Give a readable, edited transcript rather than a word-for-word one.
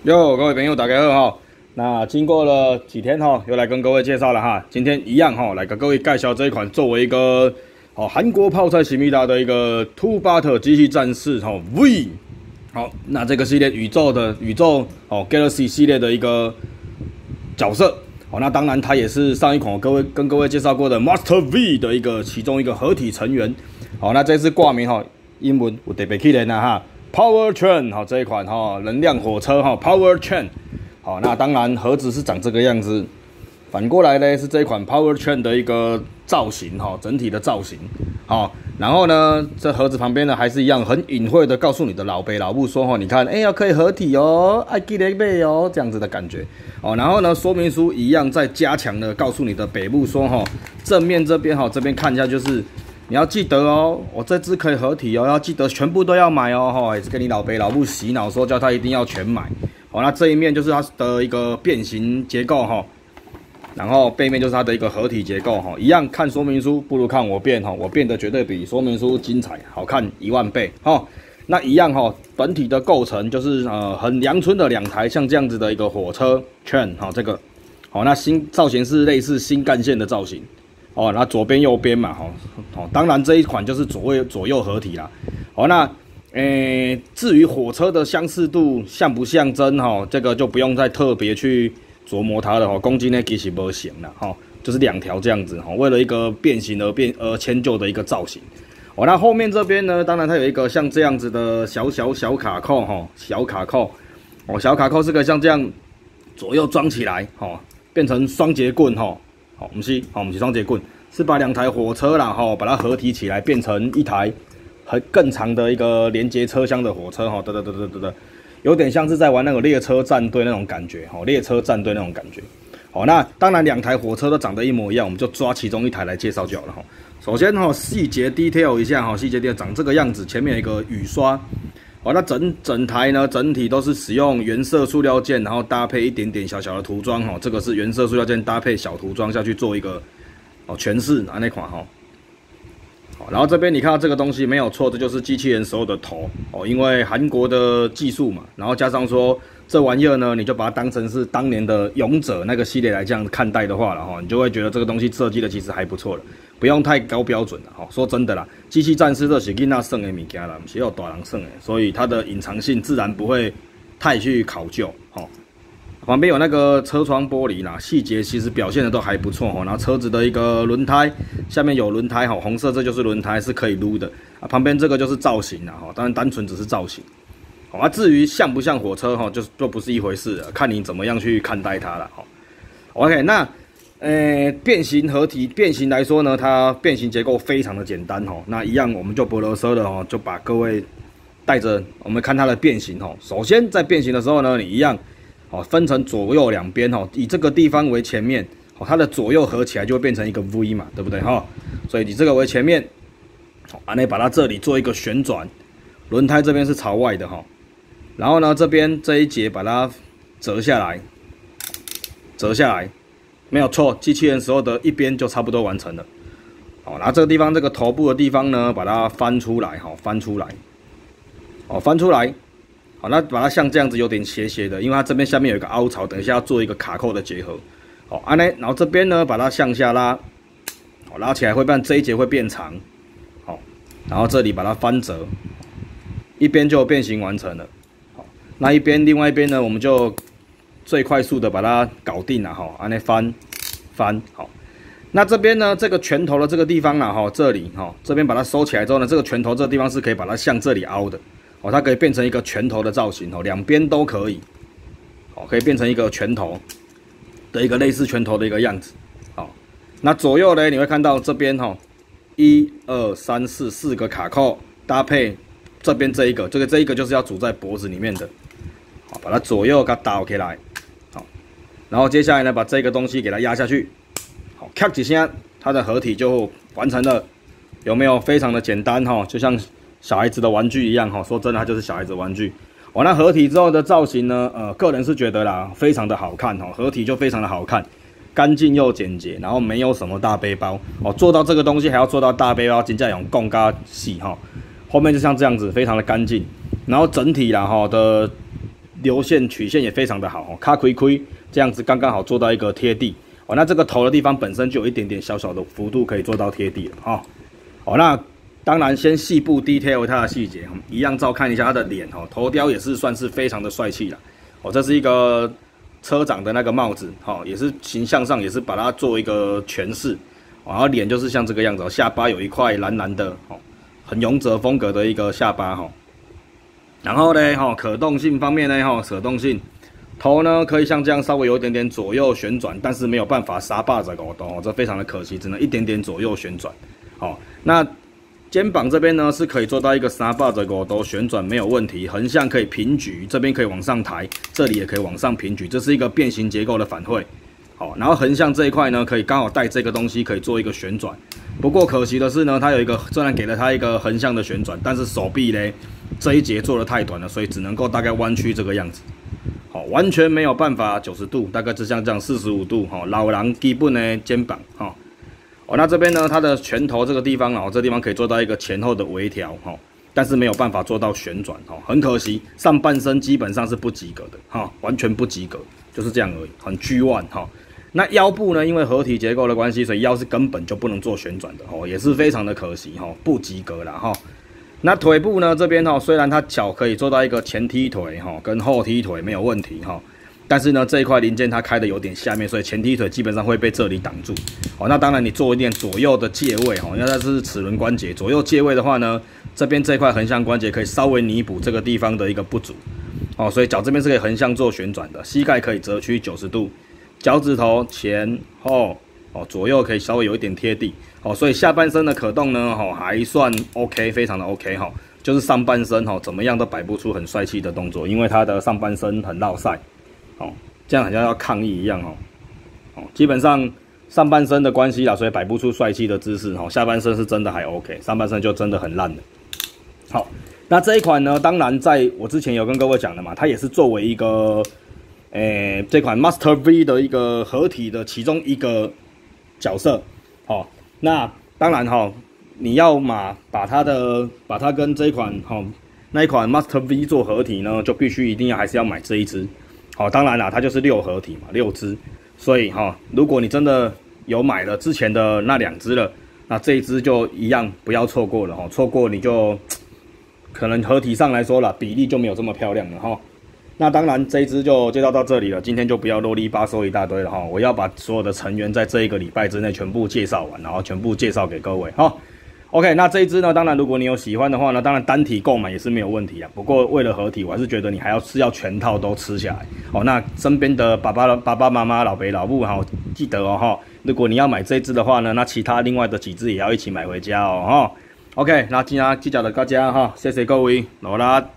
哟，各位朋友，大家好哈。那经过了几天哈，又来跟各位介绍了哈。今天一样哈，来跟各位介绍这一款作为一个韩国泡菜思密达的一个 Two Butter 机器战士V。好，那这个系列宇宙 Galaxy 系列的一个角色。好，那当然它也是上一款我跟各位介绍过的 Master V 的其中一个合体成员。好，那这次挂名英文有特别起来哈。Power Train 这一款能量火车Power Train 好，那当然盒子是长这个样子，反过来呢是这一款 Power Train 的一个造型整体的造型然后呢这盒子旁边呢还是一样很隐晦的告诉你的老爸老母说你看要可以合体爱记得买这样子的感觉然后呢说明书一样再加强的告诉你的北部说正面这边这边看一下就是你要记得我这只可以合体要记得全部都要买也是跟你老爸老母洗脑说叫他一定要全买那这一面就是它的一个变形结构然后背面就是它的一个合体结构一样看说明书不如看我变我变得绝对比说明书精彩好看10000倍那一样本体的构成就是很阳春的2台像这样子的一个火车圈这个那新造型是类似新干线的造型那左边右边嘛当然这一款就是左右合体啦那至于火车的相似度像不像真这个就不用再特别去琢磨它了公斤呢其实不行啦就是2条这样子为了一个变形而迁就的一个造型那后面这边呢当然它有一个像这样子的小卡扣小卡扣小卡扣是可以像这样左右装起来变成双节棍不是双节棍，是把2台火车啦把它合体起来，变成一台更长的一个连接车厢的火车有点像是在玩那个列车战队那种感觉列车战队那种感觉那当然2台火车都长得一模一样，我们就抓其中一台来介绍就好了首先细节 detail 一下细节 detail 长这个样子，前面有一个雨刷那整台呢，整体都是使用原色塑料件，然后搭配一点点小的涂装这个是原色塑料件搭配小涂装下去做一个诠释那款然后这边你看到这个东西没有错，这就是机器人手的头因为韩国的技术嘛，然后加上说这玩意儿呢，你就把它当成是当年的勇者那个系列来这样看待的话了你就会觉得这个东西设计的其实还不错了，不用太高标准了说真的啦，机器战士这是囡仔耍的物件啦，不是要大人耍的，所以它的隐藏性自然不会太去考究旁边有那个车窗玻璃啦，细节其实表现的都还不错然后车子的一个轮胎下面有轮胎红色这就是轮胎是可以撸的旁边这个就是造型啦当然单纯只是造型至于像不像火车就不是一回事了，看你怎么样去看待它了OK 那变形合体变形来说呢，它变形结构非常的简单那一样我们就不啰嗦了就把各位带着我们看它的变形首先在变形的时候呢，你一样分成左右2边以这个地方为前面它的左右合起来就会变成一个 V 嘛，对不对所以以这个为前面你把它这里做一个旋转，轮胎这边是朝外的然后呢这边这一节把它折下来没有错，机器人时候的一边就差不多完成了然后这个地方这个头部的地方呢把它翻出来翻出来那把它像这样子有点斜斜的，因为它这边下面有一个凹槽，等一下要做一个卡扣的结合然后这边呢把它向下拉拉起来会变这一节会变长然后这里把它翻折，一边就变形完成了那另外一边呢我们就最快速的把它搞定了翻那这边呢这个拳头的这个地方这里这边把它收起来之后呢，这个拳头这个地方是可以把它向这里凹的它可以变成一个拳头的造型2边都可以可以变成一个拳头的一个类似拳头的一个样子那左右呢你会看到这边1、2、3、4个卡扣搭配这边这一个就是要组在脖子里面的把它左右给它倒起来然后接下来呢把这个东西给它压下去咔几下它的合体就完成了，有没有非常的简单就像小孩子的玩具一样说真的它就是小孩子玩具那合体之后的造型呢个人是觉得啦非常的好看合体就非常的好看，干净又简洁，然后没有什么大背包做到这个东西还要做到大背包，真正用讲较细后面就像这样子非常的干净，然后整体啦的流线曲线也非常的好哦，卡亏亏这样子刚刚好做到一个贴地哦。那这个头的地方本身就有一点点小小的幅度可以做到贴地了哈。哦，那当然先细部 detail 它的细节，一样照看一下他的脸哦，头雕也是算是非常的帅气了哦。这是一个车长的那个帽子哦，也是形象上也是把它做一个诠释。然后脸就是像这个样子，下巴有一块蓝蓝的哦，很勇者风格的一个下巴哈。然后呢，可动性方面呢，可动性头呢可以像这样稍微有一点点左右旋转，但是没有办法撒把子狗动，这非常的可惜，只能一点点左右旋转。好，那肩膀这边呢是可以做到一个撒把子狗动旋转没有问题，横向可以平举，这边可以往上抬，这里也可以往上平举，这是一个变形结构的反馈。好，然后横向这一块呢，可以刚好带这个东西可以做一个旋转。不过可惜的是呢，它有一个虽然给了它一个横向的旋转，但是手臂呢这一节做的太短了，所以只能够大概弯曲这个样子。好，完全没有办法90度，大概就像这样45度。哈，老人基本的肩膀哈。哦，那这边呢，它的拳头这个地方哦，这地方可以做到一个前后的微调哈，但是没有办法做到旋转哈，很可惜，上半身基本上是不及格的哈，完全不及格，就是这样而已，很巨腕哈。那腰部呢？因为合体结构的关系，所以腰是根本就不能做旋转的哦，也是非常的可惜哈，不及格啦哈。那腿部呢？这边哈，虽然它脚可以做到一个前踢腿哈，跟后踢腿没有问题哈，但是呢这一块零件它开的有点下面，所以前踢腿基本上会被这里挡住。哦，那当然你做一点左右的借位哈，因为它是齿轮关节，左右借位的话呢，这边这块横向关节可以稍微弥补这个地方的一个不足。哦，所以脚这边是可以横向做旋转的，膝盖可以折曲90度。脚趾头前后哦，左右可以稍微有一点贴地哦，所以下半身的可动呢，还算 OK， 非常的 OK 哈，就是上半身怎么样都摆不出很帅气的动作，因为他的上半身很落塞哦，这样好像要抗议一样哦，基本上上半身的关系啦，所以摆不出帅气的姿势下半身是真的还 OK， 上半身就真的很烂了。好，那这一款呢，当然在我之前有跟各位讲的嘛，它也是作为一个这款 Master V 的一个合体的其中一个角色，那当然你要把它跟这一款那一款 Master V 做合体呢，就必须一定要还是要买这一只，当然啦，它就是6合体嘛，6只，所以如果你真的有买了之前的那2只了，那这一只就一样不要错过了错过你就可能合体上来说啦，比例就没有这么漂亮了那当然，这一支就介绍到这里了。今天就不要啰里吧嗦一大堆了我要把所有的成员在这一个礼拜之内全部介绍完，然后全部介绍给各位OK， 那这一支呢，当然如果你有喜欢的话呢，当然单体购买也是没有问题啊。不过为了合体，我还是觉得你是要全套都吃下来那身边的爸爸妈妈、老爸老母记得如果你要买这一支的话呢，那其他另外的几支也要一起买回家OK， 那今天就到大家谢谢各位，罗拉。